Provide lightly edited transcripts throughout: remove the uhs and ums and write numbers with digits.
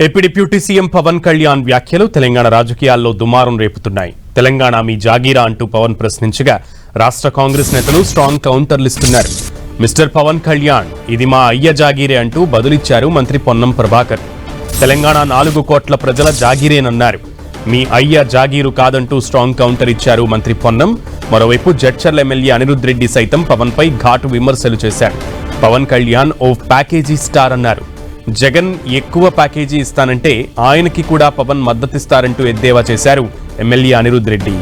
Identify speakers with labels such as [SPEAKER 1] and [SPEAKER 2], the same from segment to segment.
[SPEAKER 1] AP deputy CM Pawan Kalyan వ్యాఖ్యలు తెలంగాణ రాజకీయాల్లో దుమారం రేపుతున్నాయి. తెలంగాణ మీ జాగీరా అంటూ పవన్ ప్రశ్నించగా రాష్ట్ర కాంగ్రెస్ నేతలు స్ట్రాంగ్ కౌంటర్లు ఇస్తున్నారు. మిస్టర్ పవన్ కళ్యాణ్, ఇది మా అయ్య జాగీరే అంటూ బదులిచ్చారు మంత్రి పొన్నం ప్రభాకర్. తెలంగాణ 4 కోట్ల ప్రజల జాగీరేనన్నారు. మీ అయ్య జాగీరు కాదంటూ స్ట్రాంగ్ కౌంటర్ ఇచ్చారు మంత్రి పొన్నం. మరోవైపు జడ్చర్ల ఎమ్మెల్యే అనిరుద్ రెడ్డి సైతం పవన్ పై ఘాటు విమర్శలు చేశారు. పవన్ కళ్యాణ్ ఓ ప్యాకేజీ స్టార్ అన్నారు. జగన్ ఎక్కువ ప్యాకేజీ ఇస్తానంటే ఆయనకి కూడా పవన్ మద్దతిస్తారంటూ ఎద్దేవా చేశారు ఎమ్మెల్యే అనిరుద్ రెడ్డి.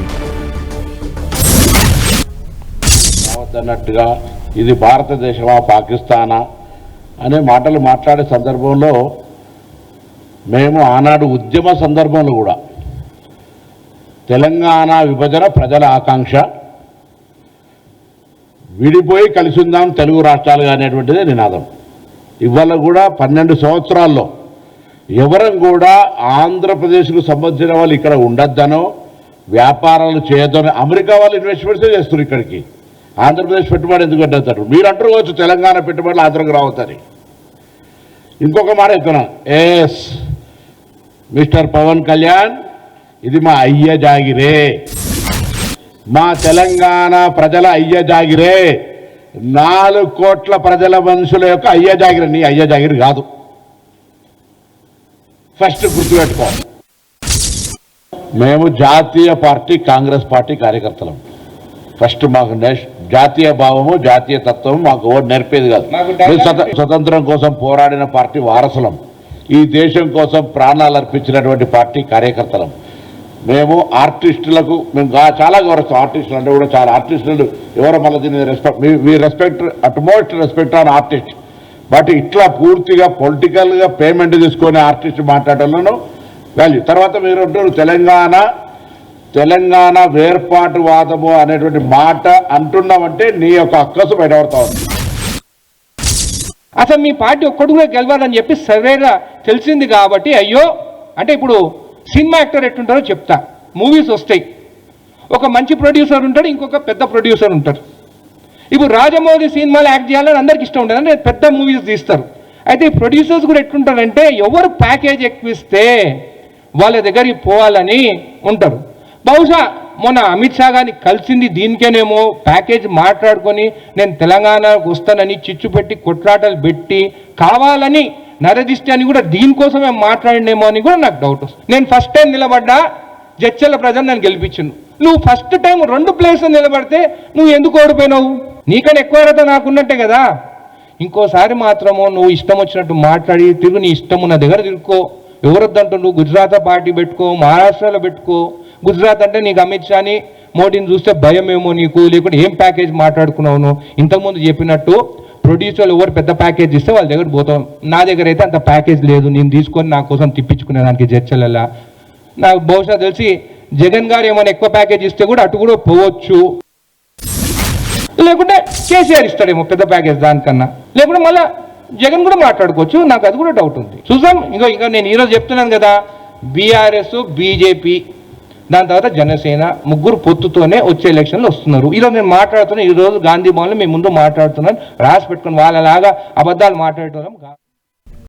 [SPEAKER 2] అన్నట్టుగా ఇది భారతదేశమా పాకిస్తానా అనే మాటలు మాట్లాడే సందర్భంలో మేము ఆనాడు ఉద్యమ సందర్భంలో కూడా తెలంగాణ విభజన ప్రజల ఆకాంక్ష, విడిపోయి కలిసి ఉందాం తెలుగు రాష్ట్రాలుగా అనేటువంటిదే నినాదం. ఇవాళ కూడా 12 సంవత్సరాల్లో ఎవరం కూడా ఆంధ్రప్రదేశ్కు సంబంధించిన వాళ్ళు ఇక్కడ ఉండొద్దనో వ్యాపారాలు చేయొద్దనో అమెరికా వాళ్ళు ఇన్వెస్ట్మెంట్సే చేస్తారు. ఇక్కడికి ఆంధ్రప్రదేశ్ పెట్టుబడి ఎందుకు పెట్టేస్తారు? మీరు అంటుకోవచ్చు తెలంగాణ పెట్టుబడులు ఆంధ్రకు రావద్దని. ఇంకొక మాట చెప్తున్నాను, ఎస్ మిస్టర్ పవన్ కళ్యాణ్, ఇది మా అయ్య జాగిరే, మా తెలంగాణ ప్రజల అయ్య జాగిరే, 4 కోట్ల ప్రజల మనుషుల యొక్క అయ్య జాగిరి. నీ అయ్య జాగిరి కాదు, ఫస్ట్ గుర్తుపెట్టుకోవాలి. మేము జాతీయ పార్టీ కాంగ్రెస్ పార్టీ కార్యకర్తలం. ఫస్ట్ మాకు జాతీయ భావము జాతీయ తత్వము మాకు ఓటు నేర్పేది కాదు. స్వతంత్రం కోసం పోరాడిన పార్టీ వారసులం. ఈ దేశం కోసం ప్రాణాలు అర్పించినటువంటి పార్టీ కార్యకర్తలం. మేము ఆర్టిస్టులకు మేము చాలా గౌరవిస్తాం. ఆర్టిస్టులు అంటే కూడా చాలా ఆర్టిస్టులు ఎవరో మళ్ళీ దీన్ని respect, we respect utmost respect on artist. But ఇట్లా పూర్తిగా పొలిటికల్గా పేమెంట్ తీసుకొని ఆర్టిస్ట్ మాట్లాడటంలో వాల్యూ. తర్వాత మీరు అంటారు తెలంగాణ వేర్పాటువాదము అనేటువంటి మాట అంటున్నామంటే నీ యొక్క అక్కసు బయటపడతా ఉంది.
[SPEAKER 3] అసలు మీ పార్టీ ఒక్కడు కూడా గెలవాలని చెప్పి సర్వేగా తెలిసింది కాబట్టి అయ్యో అంటే ఇప్పుడు సినిమా యాక్టర్ ఎట్టుంటారో చెప్తా. మూవీస్ వస్తాయి, ఒక మంచి ప్రొడ్యూసర్ ఉంటాడు, ఇంకొక పెద్ద ప్రొడ్యూసర్ ఉంటారు. ఇప్పుడు రాజమౌళి సినిమాలు యాక్ట్ చేయాలని అందరికి ఇష్టం ఉంటుంది, అంటే పెద్ద మూవీస్ తీస్తారు. అయితే ఈ ప్రొడ్యూసర్స్ కూడా ఎట్టుంటారంటే ఎవరు ప్యాకేజ్ ఎక్కువ ఇస్తే వాళ్ళ దగ్గరికి పోవాలని ఉంటారు. బహుశా మొన్న అమిత్ షా గారిని కలిసింది దీనికేనేమో, ప్యాకేజ్ మాట్లాడుకొని నేను తెలంగాణకు వస్తానని చిచ్చు పెట్టి కొట్లాటలు పెట్టి కావాలని నరదిష్టి అని కూడా దీనికోసమే మాట్లాడినేమో అని కూడా నాకు డౌట్ వస్తుంది. నేను ఫస్ట్ టైం నిలబడ్డా, జడ్చర్ల ప్రజలు నన్ను గెలిపించిండు. నువ్వు ఫస్ట్ టైం 2 ప్లేస్లు నిలబడితే నువ్వు ఎందుకు ఓడిపోయినావు? నీకన్నా ఎక్కువ అర్హత నాకున్నట్టే కదా. ఇంకోసారి మాత్రము నువ్వు ఇష్టం వచ్చినట్టు మాట్లాడి తిరుగు, నీ ఇష్టం ఉన్న దగ్గర తిరుక్కో. ఎవరొద్దంటూ నువ్వు గుజరాత్ పార్టీ పెట్టుకో, మహారాష్ట్రలో పెట్టుకో. గుజరాత్ అంటే నీకు అమిత్ షాని మోడీని చూస్తే భయమేమో నీకు, లేకుంటే ఏం ప్యాకేజ్ మాట్లాడుకున్నావు నువ్వు? ఇంతకుముందు చెప్పినట్టు ప్రొడ్యూసర్లు ఎవరు పెద్ద ప్యాకేజ్ ఇస్తే వాళ్ళ దగ్గర పోతాం. నా దగ్గర అయితే అంత ప్యాకేజ్ లేదు, నేను తీసుకొని నా కోసం తిప్పించుకునేదానికి జడ్చర్లలో. నాకు బహుశా తెలిసి జగన్ గారు ఏమైనా ఎక్కువ ప్యాకేజ్ ఇస్తే కూడా అటు కూడా పోవచ్చు, లేకుంటే కేసీఆర్ ఇస్తాడేమో పెద్ద ప్యాకేజ్ దానికన్నా, లేకుంటే మళ్ళీ జగన్ కూడా మాట్లాడుకోవచ్చు. నాకు అది కూడా డౌట్ ఉంది. చూద్దాం. ఇంకా నేను ఈరోజు చెప్తున్నాను కదా, బీఆర్ఎస్ బీజేపీ దాని తర్వాత జనసేన ముగ్గురు పొత్తుతోనే వచ్చే ఎలక్షన్లు వస్తున్నారు. ఈరోజు నేను మాట్లాడుతున్నాను, ఈరోజు గాంధీ భవన్లో మీ ముందు మాట్లాడుతున్నాను. రాసి పెట్టుకుని వాళ్ళలాగా అబద్ధాలు మాట్లాడటం